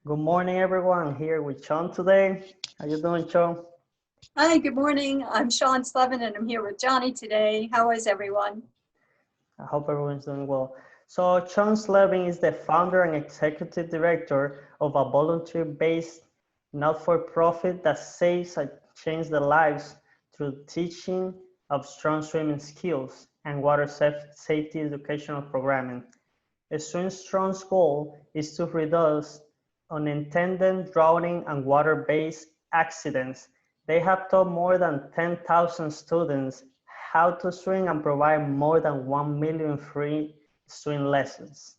Good morning, everyone. I'm here with Shawn today. How you doing, Shawn? Hi, good morning. I'm Shawn Slevin and I'm here with Jhonny today. How is everyone? I hope everyone's doing well. So, Shawn Slevin is the founder and executive director of a volunteer-based, not-for-profit that saves and changes the lives through teaching of strong swimming skills and water safety educational programming. Swim Strong's goal is to reduce unintended drowning and water-based accidents. They have taught more than 10,000 students how to swim and provide more than 1 million free swim lessons.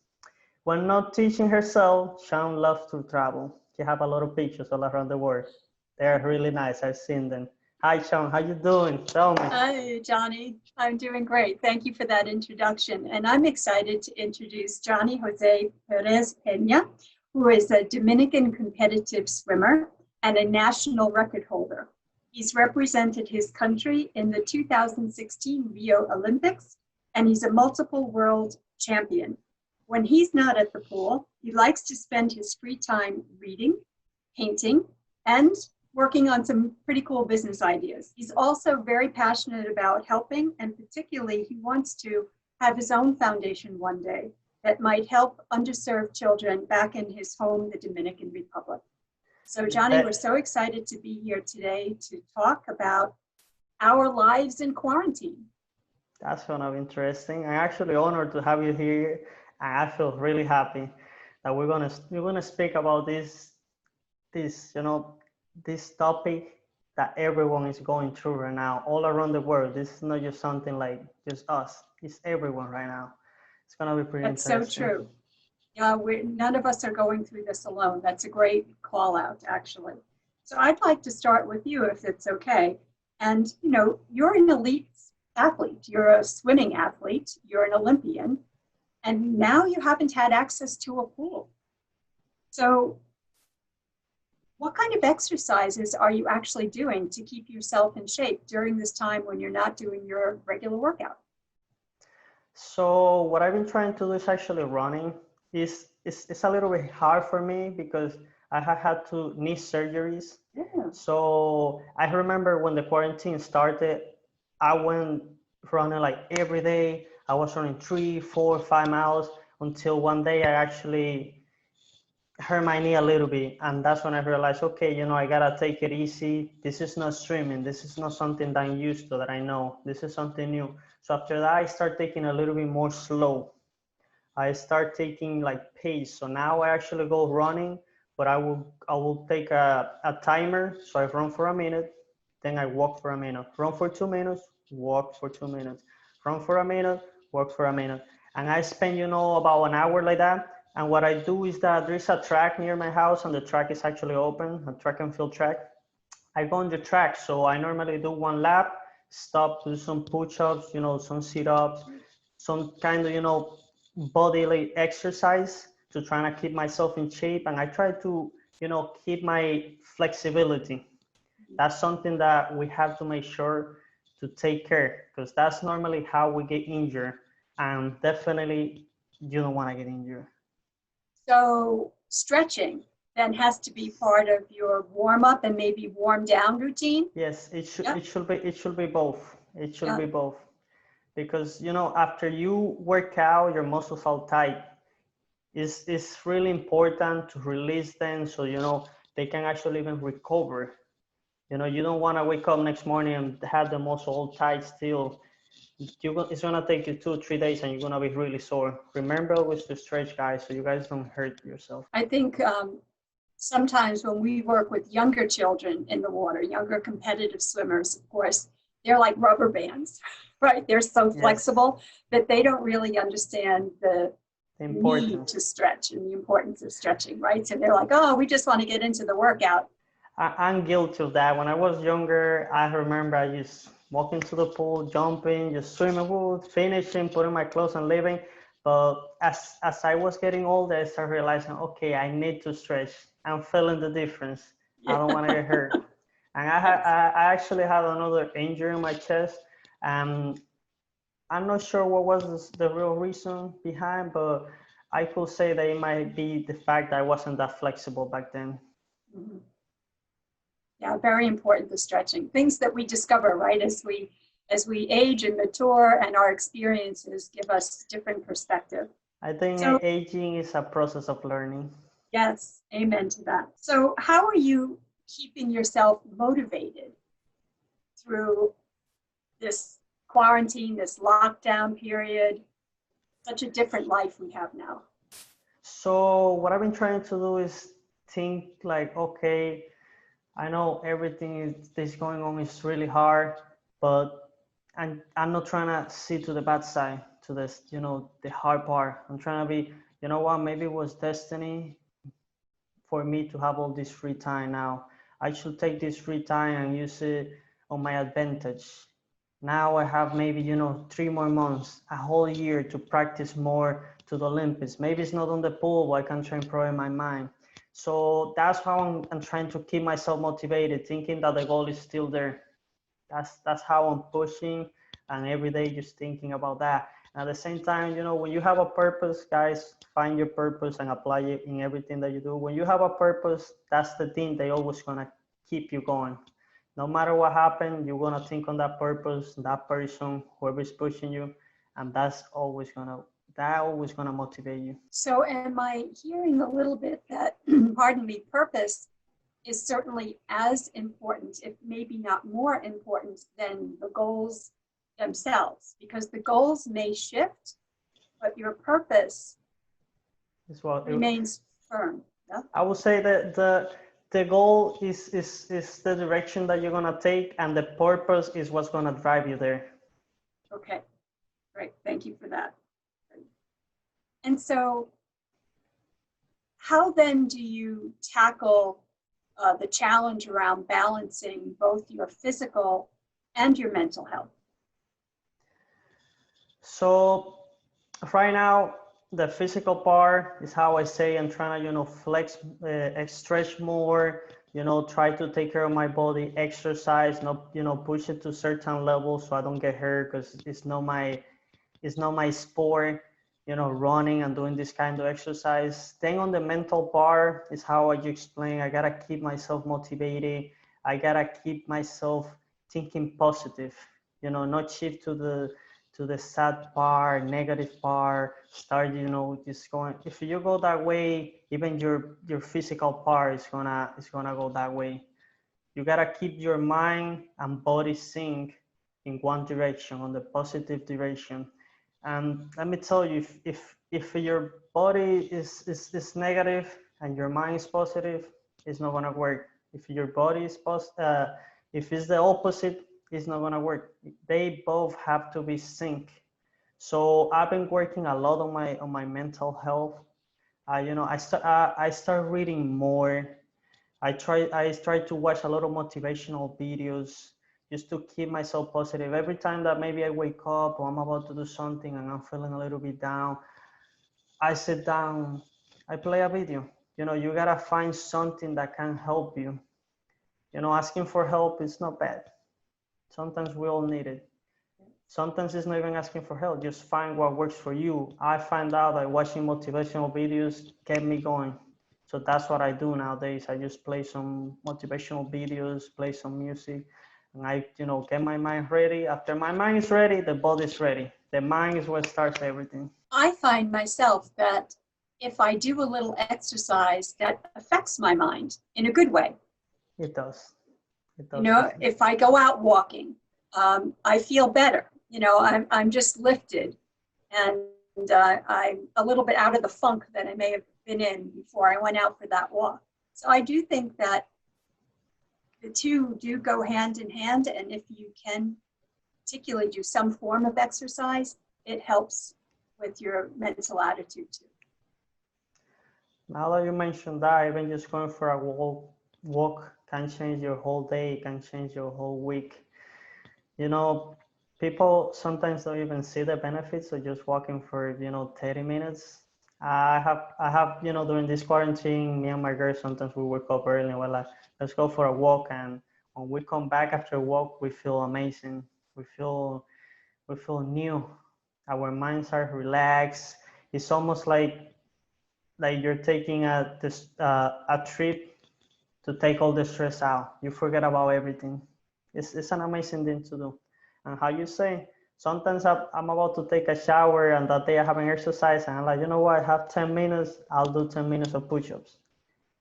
When not teaching herself, Shawn loves to travel. She have a lot of pictures all around the world. They're really nice. I've seen them. Hi, Shawn. How you doing? Tell me. Hi, Jhonny. I'm doing great. Thank you for that introduction. And I'm excited to introduce Jhonny Jose Perez Peña, who is a Dominican competitive swimmer and a national record holder. He's represented his country in the 2016 Rio Olympics, and he's a multiple world champion. When he's not at the pool, he likes to spend his free time reading, painting, and working on some pretty cool business ideas. He's also very passionate about helping, and particularly he wants to have his own foundation one day that might help underserved children back in his home, the Dominican Republic. So Jhonny, we're so excited to be here today to talk about our lives in quarantine. That's gonna be interesting. I'm actually honored to have you here, and I feel really happy that we're gonna speak about this this topic that everyone is going through right now, all around the world. This is not just something like just us. It's everyone right now. It's gonna be pretty That's so interesting. true. None of us are going through this alone. That's a great call out, actually. So I'd like to start with you, if it's okay. And, you're an elite athlete. You're a swimming athlete. You're an Olympian. And now you haven't had access to a pool. So what kind of exercises are you actually doing to keep yourself in shape during this time when you're not doing your regular workout? So what I've been trying to do is actually running. It's a little bit hard for me because I have had two knee surgeries. Yeah. So I remember when the quarantine started, I went running like every day. I was running 3, 4, 5 miles until one day I actually hurt my knee a little bit, and that's when I realized, okay, I gotta take it easy. This is not swimming. This is not something that I'm used to, that I know. This is something new. So after that, I start taking a little bit more slow. I start taking like pace. So now I actually go running, but I will take a timer. So I run for a minute, then I walk for a minute. Run for 2 minutes, walk for 2 minutes. Run for a minute, walk for a minute. And I spend, about an hour like that. And what I do is that there's a track near my house, and the track is actually open, a track and field track. I go on the track, so I normally do one lap, stop, do some push-ups, some sit-ups, some kind of, bodily exercise to try to keep myself in shape. And I try to, keep my flexibility. That's something that we have to make sure to take care, because that's normally how we get injured. And definitely you don't want to get injured. So stretching then has to be part of your warm up and maybe warm down routine. Yes, it should. Yep. It should be both. It should Yeah. be both, because after you work out, your muscles are tight. It's really important to release them, so they can actually even recover. You don't want to wake up next morning and have the muscle all tight still. It's gonna take you 2 3 days, and you're gonna be really sore. Remember always to stretch, guys, so you guys don't hurt yourself. I think sometimes when we work with younger children in the water, younger competitive swimmers, of course, they're like rubber bands, right? They're so Yes. flexible that they don't really understand the The need importance. to stretch and the importance of stretching, right? So they're like, oh, we just want to get into the workout. I'm guilty of that. When I was younger, I remember I just walking to the pool, jumping, just swimming pool, finishing, putting my clothes and leaving. But as I was getting older, I started realizing, okay, I need to stretch. I'm feeling the difference. I don't want to get hurt. And I actually had another injury in my chest. And I'm not sure what was the real reason behind, but I could say that it might be the fact that I wasn't that flexible back then. Mhm. Yeah, very important, the stretching. Things that we discover, right, as we age and mature, and our experiences give us different perspective. I think So, aging is a process of learning. yes, amen to that. So how are you keeping yourself motivated through this quarantine, this lockdown period, such a different life we have now? So what I've been trying to do is think like, okay, I know everything is going on is really hard, but I'm not trying to see to the bad side, to this, the hard part. I'm trying to be, you know what, maybe it was destiny for me to have all this free time now. I should take this free time and use it on my advantage. Now I have maybe, 3 more months, a whole year to practice more to the Olympics. Maybe it's not on the pool, but I can train pro in my mind. So that's how I'm trying to keep myself motivated, thinking that the goal is still there. That's how I'm pushing, and every day just thinking about that. And at the same time, when you have a purpose, guys, find your purpose and apply it in everything that you do. When you have a purpose, that's the thing they always gonna keep you going. No matter what happens, you're gonna think on that purpose, that person, whoever is pushing you, and that always gonna motivate you. So am I hearing a little bit that, pardon me, purpose is certainly as important, if maybe not more important, than the goals themselves, because the goals may shift, but your purpose remains firm. Yeah? I would say that the goal is the direction that you're gonna take, and the purpose is what's gonna drive you there. Okay, great. Thank you for that. And so, how then do you tackle the challenge around balancing both your physical and your mental health? So right now, the physical part is how I say I'm trying to, flex, stretch more, try to take care of my body, exercise, not, push it to certain levels so I don't get hurt, because it's not my sport, running and doing this kind of exercise. Then on the mental part is how you explain, I gotta keep myself motivated. I gotta keep myself thinking positive, not shift to the sad part, negative part, start, just going. If you go that way, even your physical part is gonna go that way. You gotta keep your mind and body sync in one direction, on the positive direction. And let me tell you, if your body is negative and your mind is positive, it's not gonna work. If your body is if it's the opposite, it's not gonna work. They both have to be sync. So I've been working a lot on my mental health. I start reading more. I try to watch a lot of motivational videos just to keep myself positive. Every time that maybe I wake up or I'm about to do something and I'm feeling a little bit down, I sit down, I play a video. You gotta find something that can help you. Asking for help is not bad. Sometimes we all need it. Sometimes it's not even asking for help. Just find what works for you. I find out that watching motivational videos get me going. So that's what I do nowadays. I just play some motivational videos, play some music, and I, get my mind ready. After my mind is ready, the body's ready. The mind is what starts everything. I find myself that if I do a little exercise, that affects my mind in a good way. It does. It does. If I go out walking, I feel better. I'm just lifted, and I'm a little bit out of the funk that I may have been in before I went out for that walk. So I do think that the two do go hand in hand, and if you can particularly do some form of exercise, it helps with your mental attitude too. Now that you mentioned that, even just going for a walk can change your whole day, can change your whole week. People sometimes don't even see the benefits of just walking for 30 minutes. I have during this quarantine, me and my girl, sometimes we wake up early and we're like, let's go for a walk, and when we come back after a walk, we feel amazing. We feel new. Our minds are relaxed. It's almost like like you're taking a trip to take all the stress out. You forget about everything. It's an amazing thing to do. And how you say, sometimes I'm about to take a shower and that day I haven't exercised and I'm like, you know what, I have 10 minutes, I'll do 10 minutes of push-ups.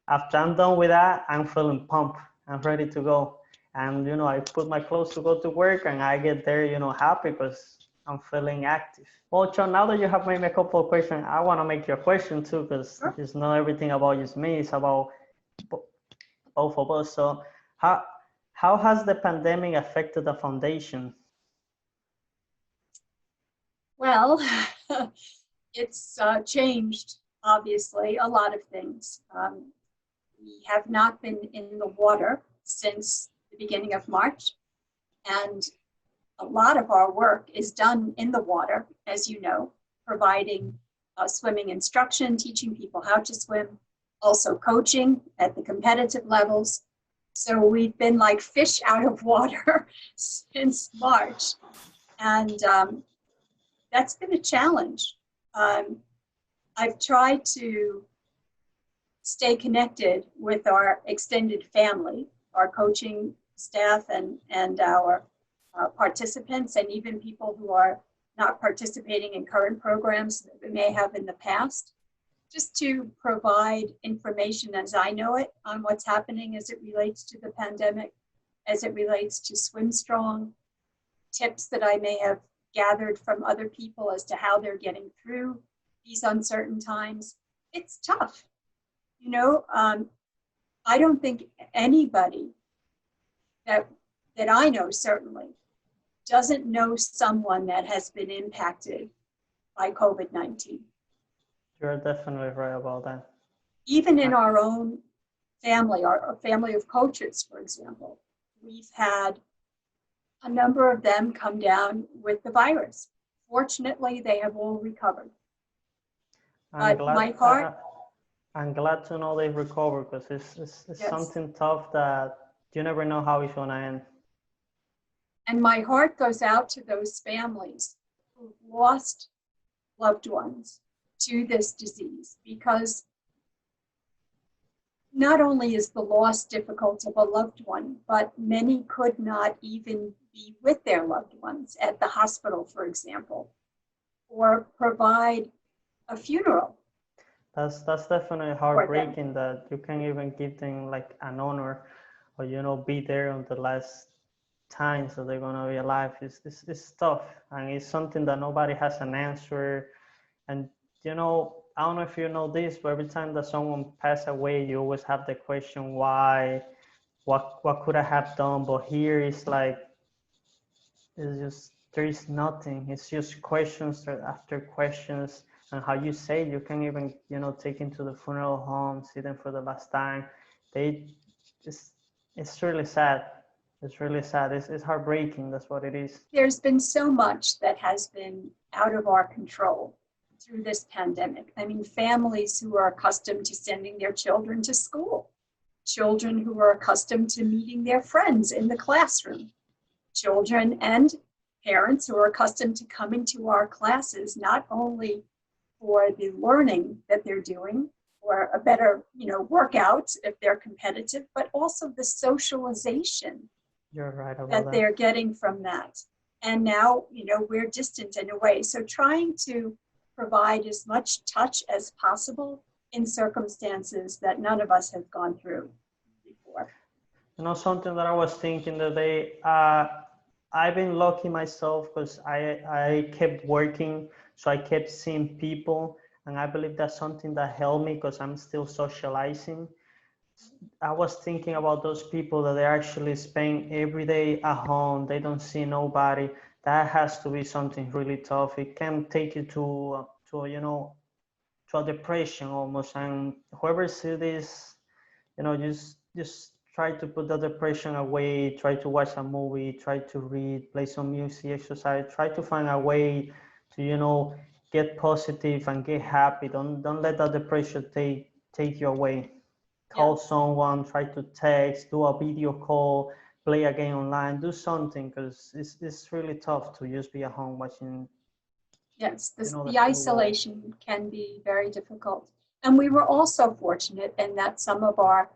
After I'm done with that, I'm feeling pumped. I'm ready to go. And, you know, I put my clothes to go to work and I get there, you know, happy because I'm feeling active. Well, Shawn, now that you have made me a couple of questions, I want to make you a question too, because it's not everything about just me, it's about both of us. So how has the pandemic affected the foundation? Well, it's changed, obviously, a lot of things. We have not been in the water since the beginning of March, and a lot of our work is done in the water, as you know, providing swimming instruction, teaching people how to swim, also coaching at the competitive levels. So we've been like fish out of water since March. And that's been a challenge. I've tried to stay connected with our extended family, our coaching staff and our participants, and even people who are not participating in current programs that we may have in the past, just to provide information as I know it on what's happening as it relates to the pandemic, as it relates to Swim Strong, tips that I may have gathered from other people as to how they're getting through these uncertain times. It's tough. You know, I don't think anybody that I know certainly doesn't know someone that has been impacted by COVID-19. You're definitely right about that. Even in our own family, our family of coaches, for example, we've had a number of them come down with the virus. Fortunately, they have all recovered. I'm But my heart, I'm glad to know they've recovered because it's yes, something tough that you never know how it's going to end. and my heart goes out to those families who've lost loved ones to this disease, because not only is the loss difficult of a loved one, but many could not even be with their loved ones at the hospital, for example, or provide a funeral. That's definitely heartbreaking that you can't even give them like an honor or, you know, be there on the last time so they're gonna be alive. It's tough, and it's something that nobody has an answer. And you know, I don't know if you know this, but every time that someone passes away, you always have the question why, what could I have done? But here it's like it's just there is nothing. It's just questions after questions. And how you say you can't even, you know, take him to the funeral home, see them for the last time. They just, it's really sad. It's really sad. It's heartbreaking. That's what it is. There's been so much that has been out of our control through this pandemic. I mean, families who are accustomed to sending their children to school, children who are accustomed to meeting their friends in the classroom, children and parents who are accustomed to coming to our classes, not only for the learning that they're doing or a better, you know, workout if they're competitive, but also the socialization You're right about that they're getting from that. And now, you know, we're distant in a way. So trying to provide as much touch as possible in circumstances that none of us have gone through before. You know, something that I was thinking today, I've been lucky myself because I kept working, so I kept seeing people, and I believe that's something that helped me because I'm still socializing. I was thinking about those people that they actually spend every day at home, they don't see nobody. That has to be something really tough. It can take you to you know, to a depression almost. And whoever see this, you know, just try to put the depression away, try to watch a movie, try to read, play some music, exercise, try to find a way to, you know, get positive and get happy. Don't let that depression take you away. Call someone, try to text, do a video call, play a game online, do something, because it's really tough to just be at home watching. Yes, You know, the isolation can be very difficult. And we were also fortunate in that some of our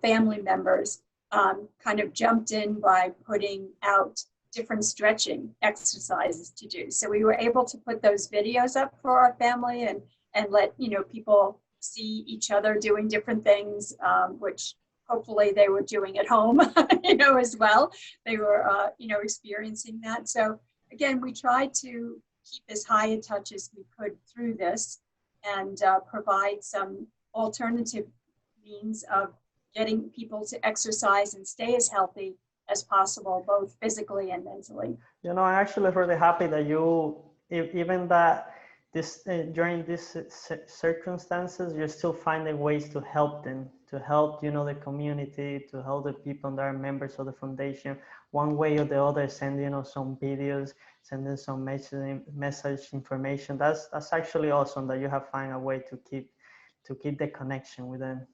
family members kind of jumped in by putting out different stretching exercises to do. So we were able to put those videos up for our family and let, you know, people see each other doing different things, which hopefully they were doing at home, you know, as well. They were, you know, experiencing that. So again, we tried to keep as high a touch as we could through this and provide some alternative means of getting people to exercise and stay as healthy as possible, both physically and mentally. You know, I'm actually really happy that you, even that this during these circumstances, you're still finding ways to help them, to help, you know, the community, to help the people that are members of the foundation, one way or the other, send, you know, some videos, sending some message information. That's actually awesome that you have found a way to keep the connection with them.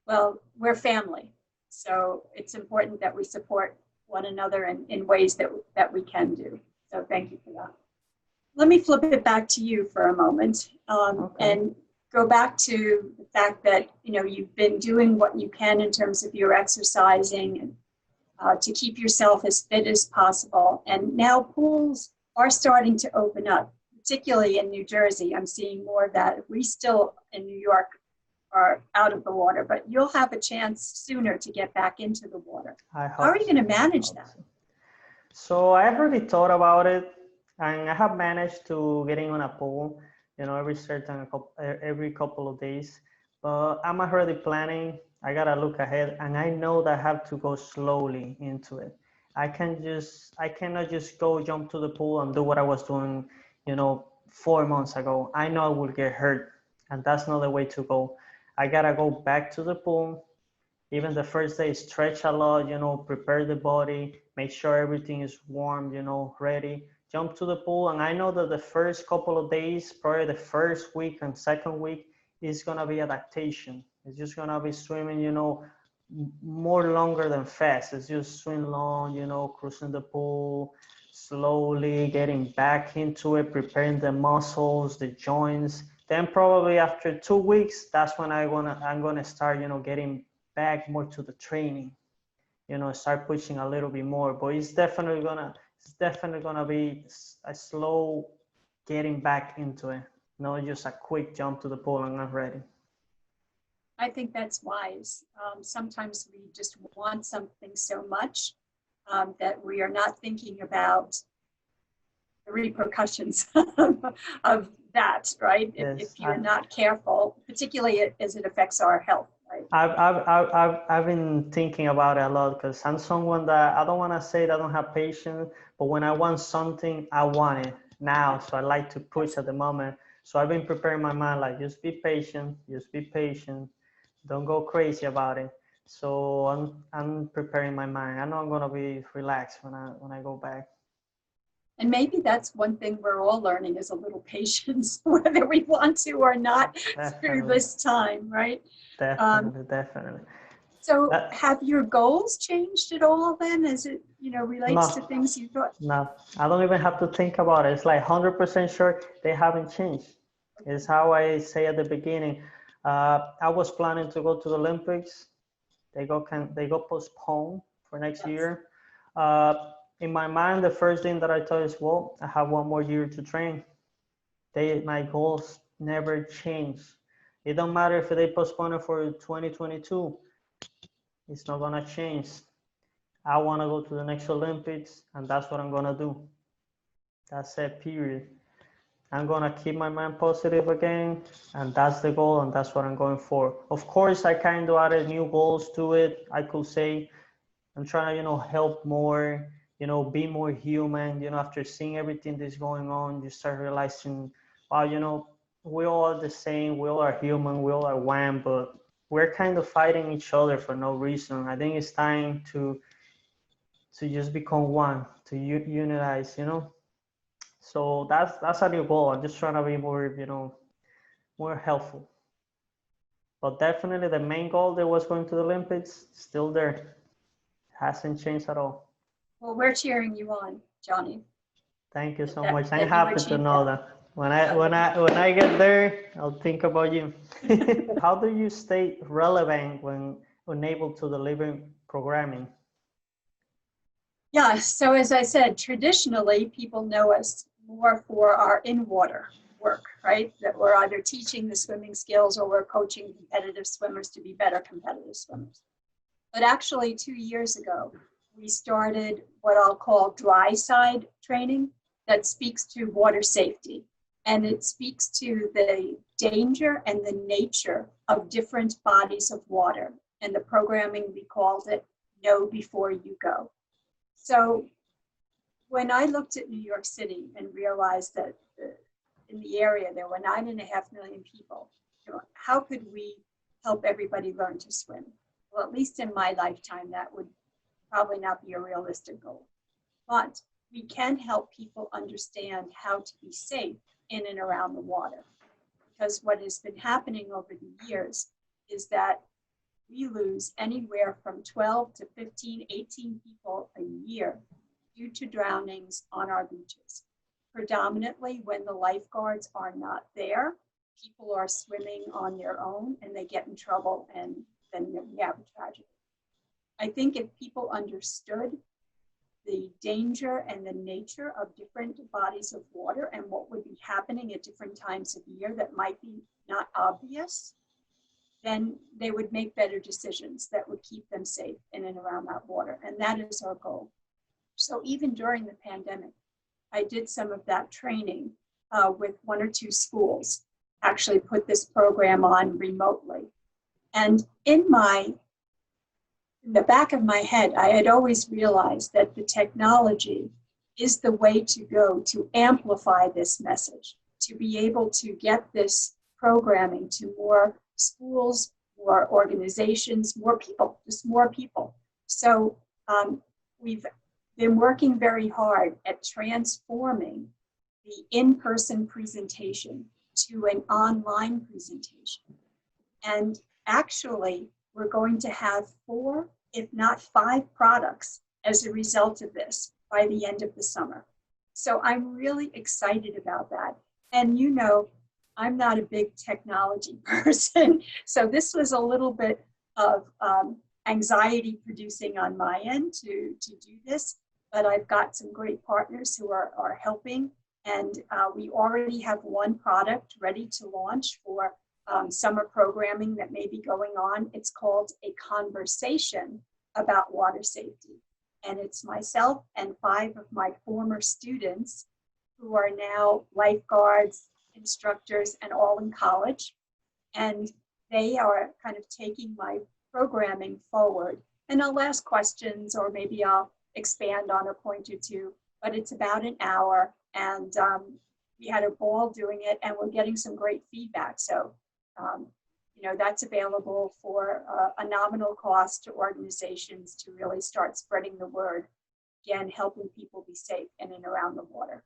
Well, we're family, so it's important that we support one another in ways that we can do. So thank you for that. Let me flip it back to you for a moment and go back to the fact that, you know, you've been doing what you can in terms of your exercising and to keep yourself as fit as possible. And now pools are starting to open up, particularly in New Jersey. I'm seeing more of that. We still in New York are out of the water, but you'll have a chance sooner to get back into the water. How are you going to manage that? So I have already thought about it, and I have managed to getting on a pool, you know, every couple of days. But I'm already planning. I gotta look ahead, and I know that I have to go slowly into it. I cannot just go jump to the pool and do what I was doing, you know, 4 months ago. I know I will get hurt, and that's not the way to go. I gotta go back to the pool. Even the first day, stretch a lot, you know, prepare the body, make sure everything is warm, you know, ready. Jump to the pool. And I know that the first couple of days, probably the first week and second week, is gonna be adaptation. It's just gonna be swimming, you know, more longer than fast. It's just swim long, you know, cruising the pool, slowly getting back into it, preparing the muscles, the joints. Then probably after 2 weeks, that's when I'm gonna start, you know, getting back more to the training, you know, start pushing a little bit more. But it's definitely gonna be a slow getting back into it, not just a quick jump to the pool and I'm ready. I think that's wise. Sometimes we just want something so much that we are not thinking about the repercussions of that, right? Yes, if you're not careful, particularly as it affects our health, right? I've been thinking about it a lot because I'm someone that I don't want to say that I don't have patience, but when I want something, I want it now. So I like to push at the moment. So I've been preparing my mind, like just be patient, don't go crazy about it. So I'm preparing my mind. I know I'm gonna be relaxed when I go back. And maybe that's one thing we're all learning is a little patience, whether we want to or not. Definitely. Through this time, right? Definitely. So have your goals changed at all then as it, you know, relates to things you thought? No, I don't even have to think about it. It's like 100% sure they haven't changed. It's how I say at the beginning. I was planning to go to the Olympics. They got postponed for next year. In my mind, the first thing that I thought is, well, I have 1 more year to train. My goals never change. It don't matter if they postpone it for 2022. It's not gonna change. I wanna go to the next Olympics, and that's what I'm gonna do. That's it, period. I'm gonna keep my mind positive again, and that's the goal, and that's what I'm going for. Of course, I kind of added new goals to it. I could say I'm trying to, you know, help more, you know, be more human. You know, after seeing everything that's going on, you start realizing, wow, you know, we all are the same. We all are human. We all are one, but we're kind of fighting each other for no reason. I think it's time to just become one, to unitize, you know. So that's a new goal. I'm just trying to be more, you know, more helpful. But definitely the main goal that was going to the Olympics, still there. Hasn't changed at all. Well, we're cheering you on, Jhonny. Thank you so much. I'm happy to know that. When I get there, I'll think about you. How do you stay relevant when unable to deliver programming? Yeah, so as I said, traditionally people know us more for our in-water work, right? That we're either teaching the swimming skills or we're coaching competitive swimmers to be better competitive swimmers. But actually 2 years ago, we started what I'll call dry side training that speaks to water safety. And it speaks to the danger and the nature of different bodies of water. And the programming, we called it Know Before You Go. So when I looked at New York City and realized that in the area there were 9.5 million people, how could we help everybody learn to swim? Well, at least in my lifetime, that would probably not be a realistic goal. But we can help people understand how to be safe in and around the water. Because what has been happening over the years is that we lose anywhere from 12 to 15, 18 people a year due to drownings on our beaches. Predominantly when the lifeguards are not there, people are swimming on their own and they get in trouble and then we have a tragedy. I think if people understood the danger and the nature of different bodies of water and what would be happening at different times of year that might be not obvious, then they would make better decisions that would keep them safe in and around that water. And that is our goal. So even during the pandemic, I did some of that training with 1 or 2 schools, actually put this program on remotely. And in the back of my head, I had always realized that the technology is the way to go to amplify this message, to be able to get this programming to more schools, more organizations, more people, just more people. So we've been working very hard at transforming the in-person presentation to an online presentation. And actually, we're going to have 4, if not 5 products as a result of this by the end of the summer. So I'm really excited about that. And you know, I'm not a big technology person, so this was a little bit of anxiety producing on my end to do this, but I've got some great partners who are helping, and we already have 1 product ready to launch for summer programming that may be going on. It's called A Conversation About Water Safety, and it's myself and 5 of my former students who are now lifeguards, instructors, and all in college, and they are kind of taking my programming forward. And I'll ask questions, or maybe I'll expand on a point or two, but it's about an hour, and we had a ball doing it, and we're getting some great feedback. So, you know, that's available for a nominal cost to organizations to really start spreading the word, again, helping people be safe in and around the water.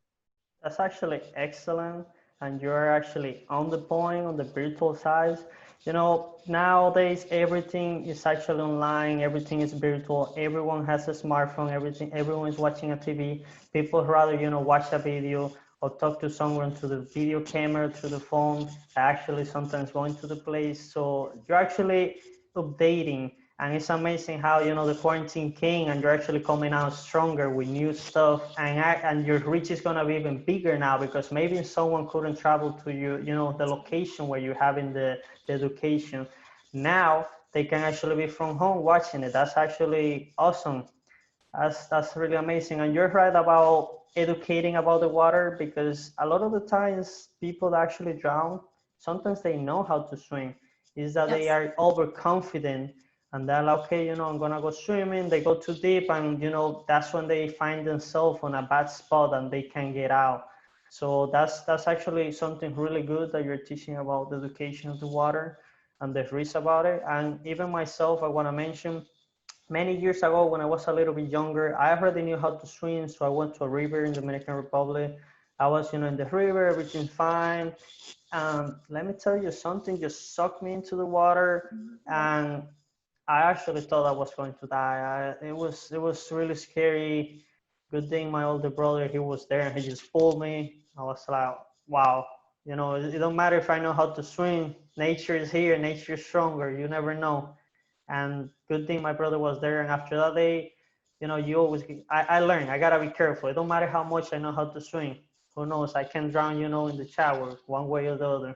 That's actually excellent. And you're actually on the point on the virtual side. You know, nowadays everything is actually online, everything is virtual, everyone has a smartphone, everyone is watching a TV. People rather, you know, watch a video or talk to someone through the video camera, through the phone, actually sometimes going to the place. So you're actually updating. And it's amazing how, you know, the quarantine came and you're actually coming out stronger with new stuff, and your reach is going to be even bigger now, because maybe someone couldn't travel to you, you know, the location where you're having the education. Now they can actually be from home watching it. That's actually awesome. That's really amazing. And you're right about educating about the water, because a lot of the times people that actually drown, sometimes they know how to swim. Is that They are overconfident and they're like, okay, you know, I'm gonna go swimming. They go too deep, and you know, that's when they find themselves on a bad spot and they can't get out. So that's actually something really good that you're teaching about the education of the water and the risks about it. And even myself, I want to mention, many years ago when I was a little bit younger, I already knew how to swim. So I went to a river in the Dominican Republic. I was, you know, in the river, everything's fine. And let me tell you, something just sucked me into the water, and I actually thought I was going to die. It was really scary. Good thing my older brother, he was there and he just pulled me. I was like, wow. You know, it don't matter if I know how to swim. Nature is here. Nature is stronger. You never know. And good thing my brother was there. And after that day, you know, you always, I learned, I gotta be careful. It don't matter how much I know how to swim. Who knows? I can drown, you know, in the shower one way or the other.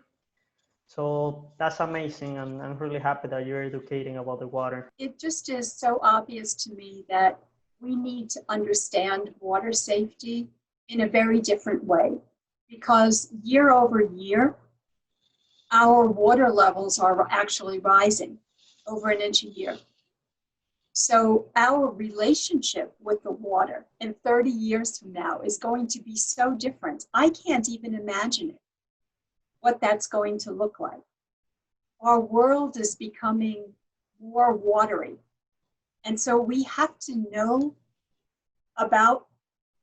So that's amazing. And I'm really happy that you're educating about the water. It just is so obvious to me that we need to understand water safety in a very different way because year over year, our water levels are actually rising over an inch a year. So our relationship with the water in 30 years from now is going to be so different. I can't even imagine it, what that's going to look like. Our world is becoming more watery. And so we have to know about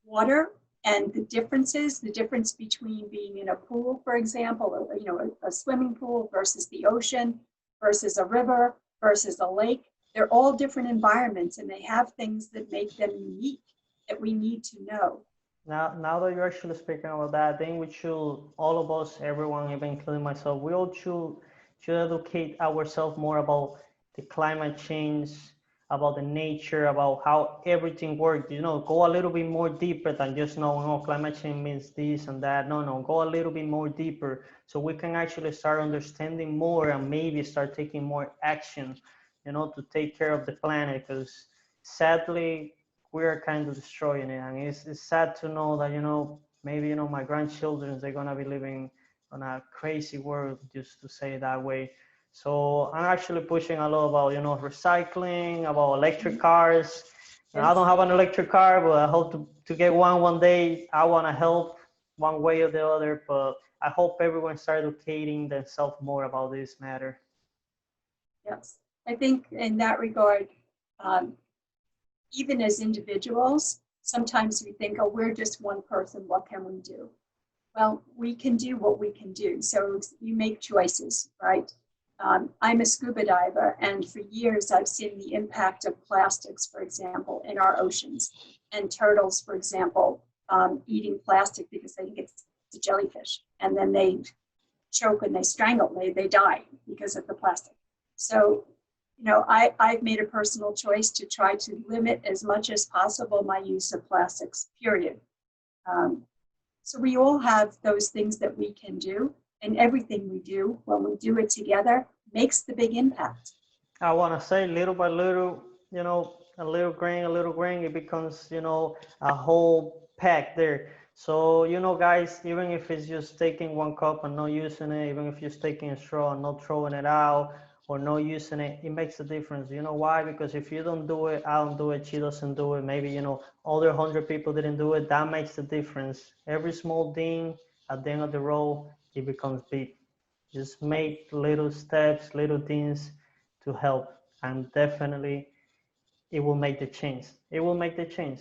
water and the differences, the difference between being in a pool, for example, or, you know, a swimming pool versus the ocean, versus a river, versus a lake. They're all different environments and they have things that make them unique that we need to know. Now that you're actually speaking about that, I think we should, all of us, everyone, even including myself, we all should educate ourselves more about the climate change, about the nature, about how everything works. You know, go a little bit more deeper than just knowing, oh, climate change means this and that. No, go a little bit more deeper so we can actually start understanding more and maybe start taking more action, you know, to take care of the planet. Because sadly, we are kind of destroying it. And it's sad to know that, you know, maybe, you know, my grandchildren, they're going to be living on a crazy world, just to say it that way. So I'm actually pushing a lot about, you know, recycling, about electric cars. And I don't have an electric car, but I hope to get one day. I want to help one way or the other, but I hope everyone start educating themselves more about this matter. Yes, I think in that regard, um, even as individuals, sometimes we think, oh, we're just one person, what can we do? Well, we can do what we can do. So you make choices, right? I'm a scuba diver, and for years I've seen the impact of plastics, for example, in our oceans, and turtles, for example, eating plastic because they think it's a jellyfish, and then they choke and they strangle, they die because of the plastic. So, you know, I've made a personal choice to try to limit as much as possible my use of plastics, period. So we all have those things that we can do, and everything we do, when we do it together, makes the big impact. I want to say little by little, you know, a little grain, it becomes, you know, a whole pack there. So, you know, guys, even if it's just taking one cup and not using it, even if you're taking a straw and not throwing it out or not using it, it makes a difference. You know why? Because if you don't do it, I don't do it, she doesn't do it, maybe, you know, other 100 people didn't do it, that makes the difference. Every small thing at the end of the road, it becomes big. Just make little steps, little things to help, and definitely it will make the change. It will make the change.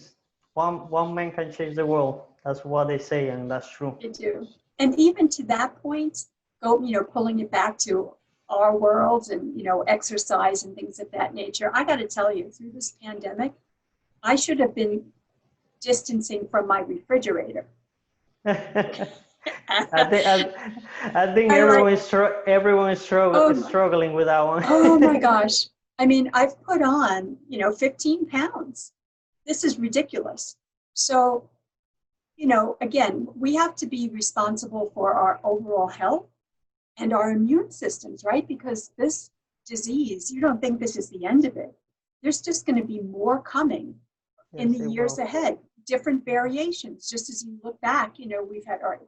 One man can change the world. That's what they say, and that's true. They do. And even to that point, pulling it back to our world and, exercise and things of that nature. I got to tell you, through this pandemic, I should have been distancing from my refrigerator. I think everyone is struggling with that one. Oh my gosh. I mean, I've put on, 15 pounds. This is ridiculous. So, again, we have to be responsible for our overall health and our immune systems, right? Because this disease, you don't think this is the end of it. There's just going to be more coming in the years ahead, different variations. Just as you look back, we've had our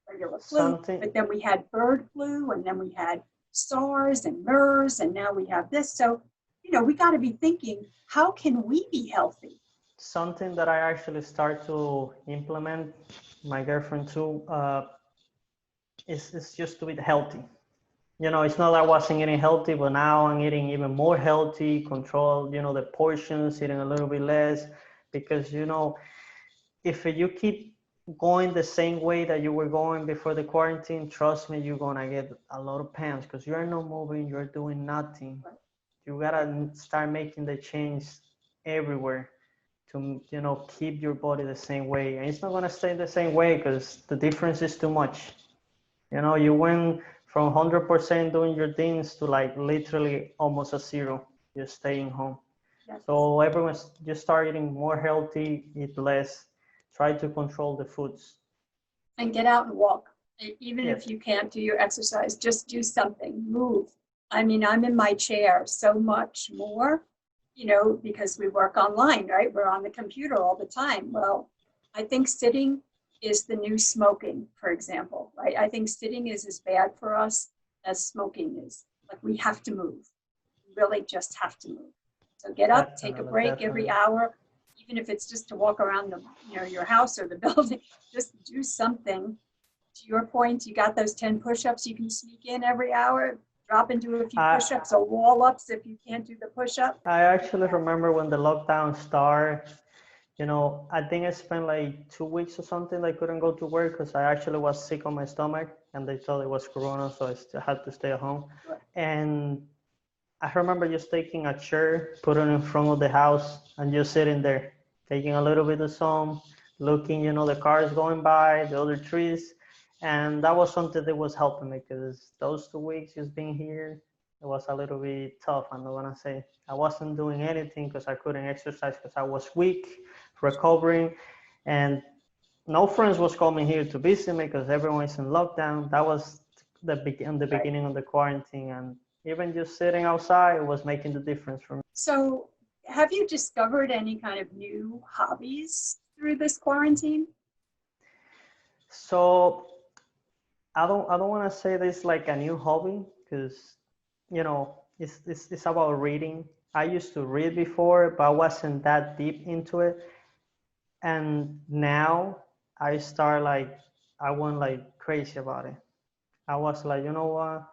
regular flu, but then we had bird flu, and then we had SARS and MERS, and now we have this. So, we got to be thinking, how can we be healthy? Something that I actually start to implement, my girlfriend too, is just to eat healthy. It's not that I wasn't eating healthy, but now I'm eating even more healthy, control, the portions, eating a little bit less, because, if you keep going the same way that you were going before the quarantine, trust me, you're going to get a lot of pounds because you're not moving, you're doing nothing. You got to start making the change everywhere to, keep your body the same way. And it's not going to stay the same way because the difference is too much. You know, you went from 100% doing your things to like literally almost a zero, just staying home. Yes. So everyone's just start eating more healthy, eat less, try to control the foods. And get out and walk. Even Yes. if you can't do your exercise, just do something, move. I mean, I'm in my chair so much more, you know, because we work online, right? We're on the computer all the time. Well, I think sitting is the new smoking, for example, right? I think sitting is as bad for us as smoking is. Like, we have to move. We really just have to move. So get up, take a break every hour, even if it's just to walk around the, you know, your house or the building, just do something. To your point, you got those 10 push-ups you can sneak in every hour, drop into a few push-ups or wall-ups if you can't do the push-up. I actually remember when the lockdown started, you know, I think I spent like 2 weeks or something. I couldn't go to work because I actually was sick on my stomach and they thought it was corona, so I still had to stay at home. And I remember just taking a chair, putting it in front of the house and just sitting there, taking a little bit of sun, looking, you know, the cars going by, the other trees. And that was something that was helping me because those 2 weeks just being here, it was a little bit tough. I'm not gonna say I wasn't doing anything because I couldn't exercise because I was weak, recovering, and no friends was coming here to visit me because everyone's in lockdown. That was the beginning of the quarantine, and even just sitting outside was making the difference for me. So have you discovered any kind of new hobbies through this quarantine? So I don't want to say this like a new hobby because, you know, it's about reading. I used to read before, but I wasn't that deep into it. And now I start like, I went like crazy about it. I was like, you know what?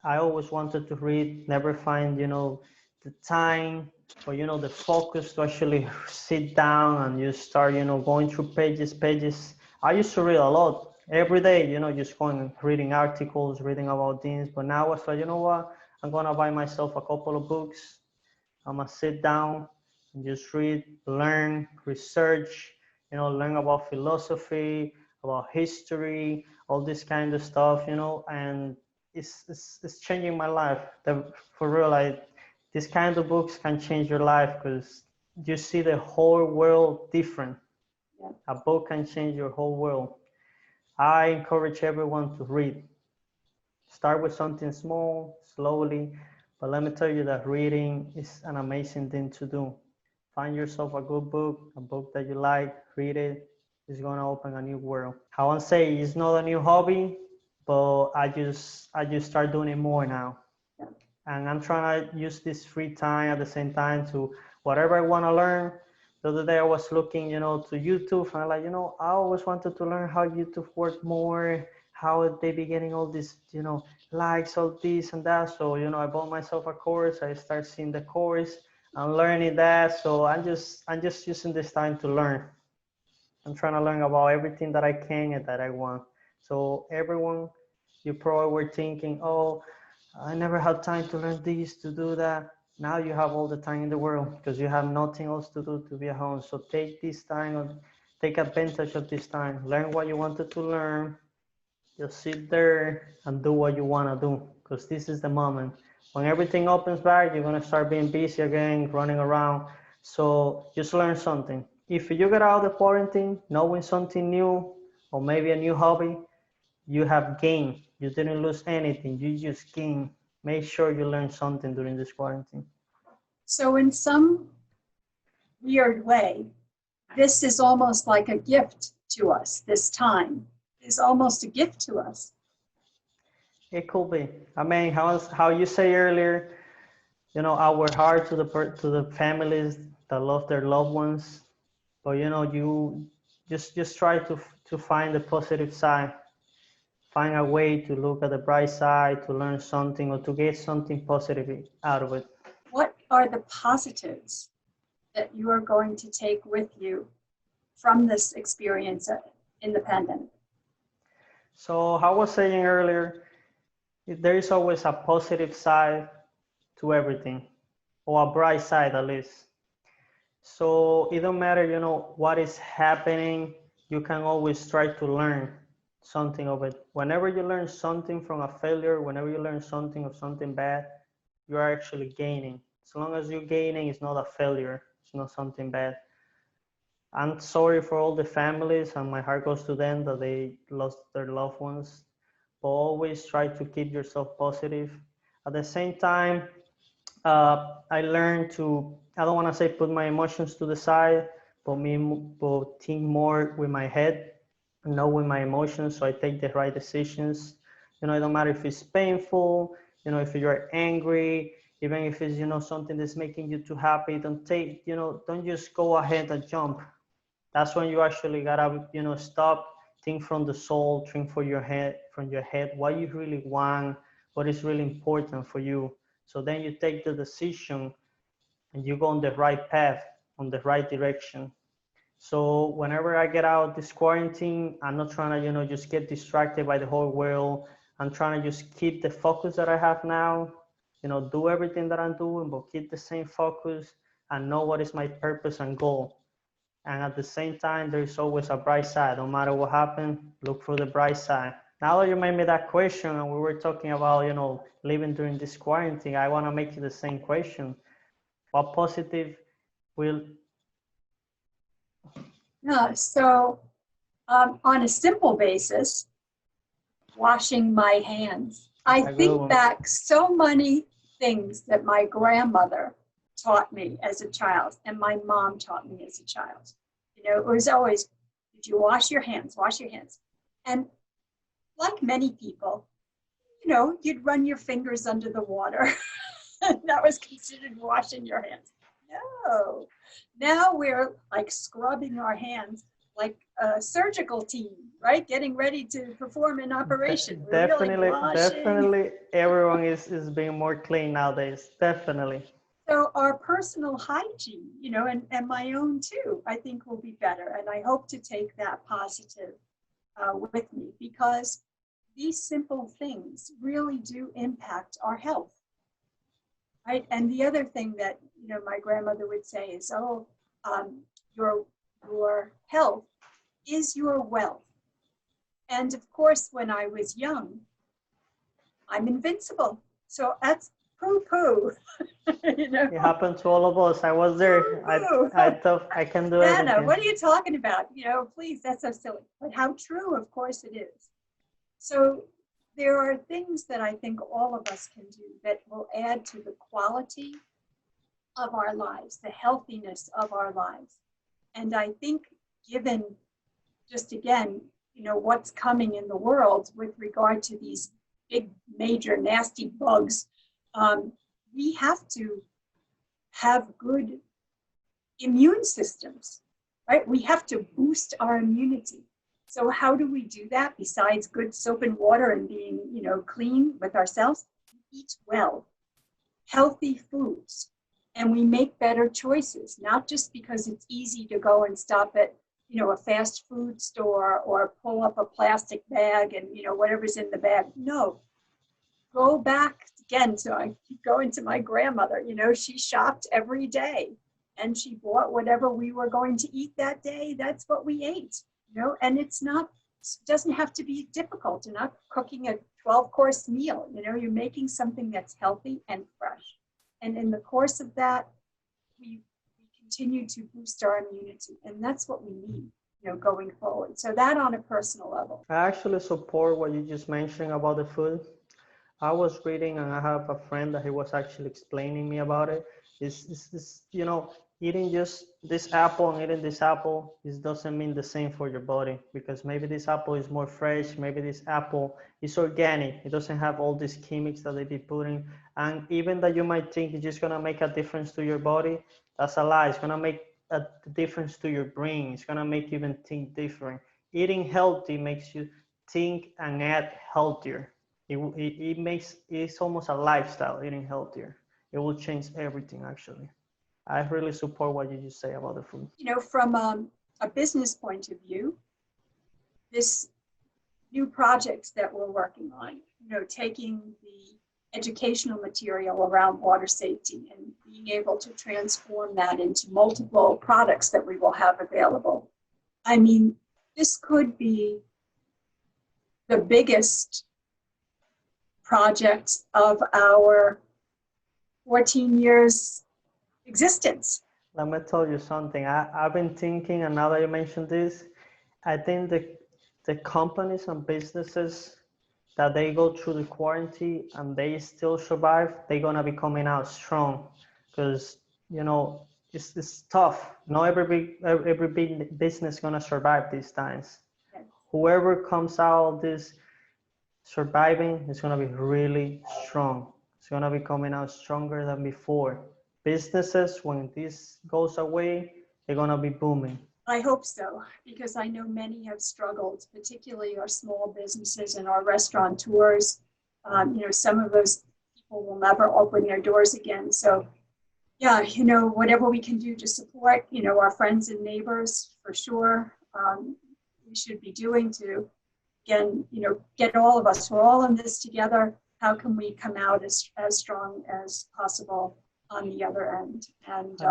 I always wanted to read, never find, you know, the time or, you know, the focus to actually sit down and just start, you know, going through pages. I used to read a lot every day, you know, just going and reading articles, reading about things. But now I was like, you know what? I'm going to buy myself a couple of books. I'm going to sit down and just read, learn, research, you know, learn about philosophy, about history, all this kind of stuff, you know, and it's changing my life. For real, like this kind of books can change your life because you see the whole world different. Yeah. A book can change your whole world. I encourage everyone to read. Start with something small, slowly, but let me tell you that reading is an amazing thing to do. Find yourself a good book, a book that you like, read it. It's gonna open a new world. I won't say it's not a new hobby, but I just start doing it more now. Yeah. And I'm trying to use this free time at the same time to whatever I want to learn. The other day I was looking, you know, to YouTube and I'm like, you know, I always wanted to learn how YouTube worked more, how they be getting all this, you know, likes, all this and that. So, you know, I bought myself a course. I start seeing the course. I'm learning that. So I'm just using this time to learn. I'm trying to learn about everything that I can and that I want. So everyone, you probably were thinking, oh, I never had time to learn this, to do that. Now you have all the time in the world because you have nothing else to do to be at home. So take this time, or take advantage of this time. Learn what you wanted to learn. Just sit there and do what you want to do because this is the moment. When everything opens back, you're going to start being busy again, running around. So just learn something. If you get out of the quarantine knowing something new or maybe a new hobby, you have gained. You didn't lose anything. You just gained. Make sure you learn something during this quarantine. So in some weird way, this is almost like a gift to us. This time is almost a gift to us. It could be. I mean, how you say earlier, you know, our heart to the families that love their loved ones. But you know, you just try to find the positive side. Find a way to look at the bright side, to learn something, or to get something positive out of it. What are the positives that you are going to take with you from this experience in the pandemic? So I was saying earlier, there is always a positive side to everything, or a bright side at least. So it don't matter, you know, what is happening, you can always try to learn. something of it. Whenever you learn something from a failure, whenever you learn something of something bad, you are actually gaining. As long as you're gaining, it's not a failure. It's not something bad. I'm sorry for all the families, and my heart goes to them that they lost their loved ones. But always try to keep yourself positive. At the same time, I learned to, I don't want to say put my emotions to the side, but think more with my head, not with my emotions, so I take the right decisions. You know, it don't matter if it's painful, you know, if you're angry, even if it's, you know, something that's making you too happy, don't take, you know, don't just go ahead and jump. That's when you actually gotta, you know, stop, think from the soul, think from your head, what you really want, what is really important for you. So then you take the decision and you go on the right path, on the right direction. So whenever I get out this quarantine, I'm not trying to, you know, just get distracted by the whole world. I'm trying to just keep the focus that I have now, you know, do everything that I'm doing, but keep the same focus and know what is my purpose and goal. And at the same time, there's always a bright side. No matter what happens, look for the bright side. Now that you made me that question, and we were talking about, you know, living during this quarantine, I want to make you the same question. What positive will... So on a simple basis, washing my hands. I think back so many things that my grandmother taught me as a child and my mom taught me as a child. You know, it was always, did you wash your hands? Wash your hands. And like many people, you know, you'd run your fingers under the water. That was considered washing your hands. No. Now we're like scrubbing our hands like a surgical team, right? Getting ready to perform an operation. Definitely everyone is being more clean nowadays. Definitely. So our personal hygiene, you know, and my own too, I think will be better. And I hope to take that positive with me, because these simple things really do impact our health, right? And the other thing that, you know, my grandmother would say is, your health is your wealth. And of course, when I was young, I'm invincible. So that's poo-poo. You know? It happened to all of us. I was there. I thought I can do Anna, everything. what are you talking about? You know, please, that's so silly. But how true, of course, it is. So there are things that I think all of us can do that will add to the quality of our lives, the healthiness of our lives. And I think given, just again, you know, what's coming in the world with regard to these big, major, nasty bugs, we have to have good immune systems, right? We have to boost our immunity. So how do we do that besides good soap and water and being, you know, clean with ourselves? We eat well, healthy foods, and we make better choices, not just because it's easy to go and stop at, you know, a fast food store or pull up a plastic bag and, you know, whatever's in the bag. No, go back again. So I keep going to my grandmother, you know, she shopped every day and she bought whatever we were going to eat that day. That's what we ate, you know, and it doesn't have to be difficult. You're not cooking a 12-course meal, you know, you're making something that's healthy and fresh. And in the course of that, we continue to boost our immunity, and that's what we need, you know, going forward. So that on a personal level. I actually support what you just mentioned about the food. I was reading, and I have a friend that he was actually explaining me about it. It's you know, eating just this apple and eating this apple, it doesn't mean the same for your body, because maybe this apple is more fresh, maybe this apple is organic, it doesn't have all these chemics that they be putting. And even that you might think it's just gonna make a difference to your body, that's a lie. It's gonna make a difference to your brain. It's gonna make you even think different. Eating healthy makes you think and act healthier. It's almost a lifestyle, eating healthier. It will change everything, actually. I really support what you just say about the food. You know, from a business point of view, this new projects that we're working on, you know, taking the educational material around water safety and being able to transform that into multiple products that we will have available. I mean, this could be the biggest project of our 14 years existence. Let me tell you something. I've been thinking, and now that you mentioned this, I think the companies and businesses that they go through the quarantine and they still survive, they're gonna be coming out strong, because you know it's tough. Not every big business gonna survive these times. Yes. Whoever comes out of this surviving is gonna be really strong. It's gonna be coming out stronger than before. Businesses, when this goes away, they're gonna be booming. I hope so, because I know many have struggled, particularly our small businesses and our restaurateurs. Some of those people will never open their doors again. So, yeah, whatever we can do to support, our friends and neighbors, for sure, we should be doing to, again, get all of us, we're all in this together. How can we come out as strong as possible on the other end? And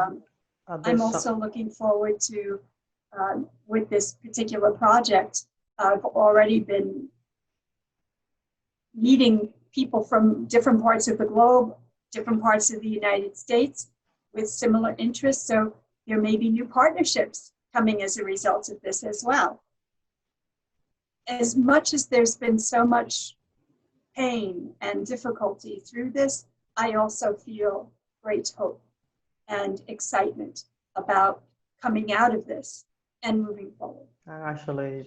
I'm also looking forward to, with this particular project, I've already been meeting people from different parts of the globe, different parts of the United States with similar interests. So there may be new partnerships coming as a result of this as well. As much as there's been so much pain and difficulty through this, I also feel great hope and excitement about coming out of this and moving forward. I'm actually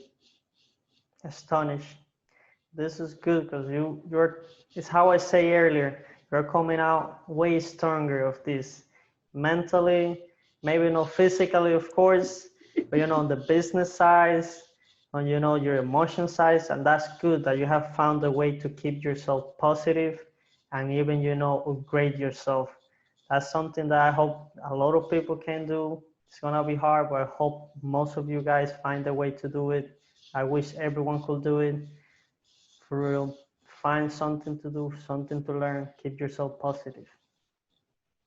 astonished. This is good because it's how I say earlier, you're coming out way stronger of this mentally, maybe not physically, of course, but on the business side, on your emotion side, and that's good that you have found a way to keep yourself positive and even upgrade yourself. That's something that I hope a lot of people can do. It's gonna be hard, but I hope most of you guys find a way to do it. I wish everyone could do it. For real, find something to do, something to learn, keep yourself positive.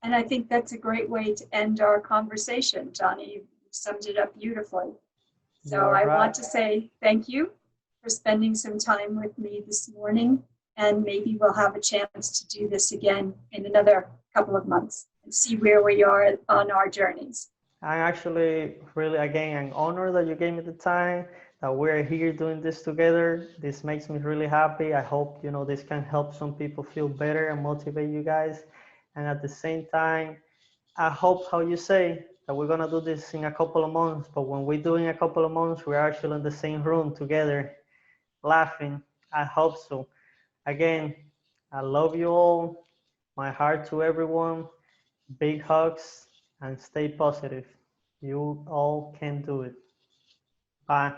And I think that's a great way to end our conversation, Jhonny. You summed it up beautifully. So I want to say thank you for spending some time with me this morning, and maybe we'll have a chance to do this again in another couple of months and see where we are on our journeys. I'm actually really, again, I'm honored that you gave me the time, that we're here doing this together. This makes me really happy. I hope, this can help some people feel better and motivate you guys. And at the same time, I hope, how you say, that we're gonna do this in a couple of months, but when we do in a couple of months, we're actually in the same room together, laughing. I hope so. Again, I love you all. My heart to everyone. Big hugs and stay positive. You all can do it. Bye.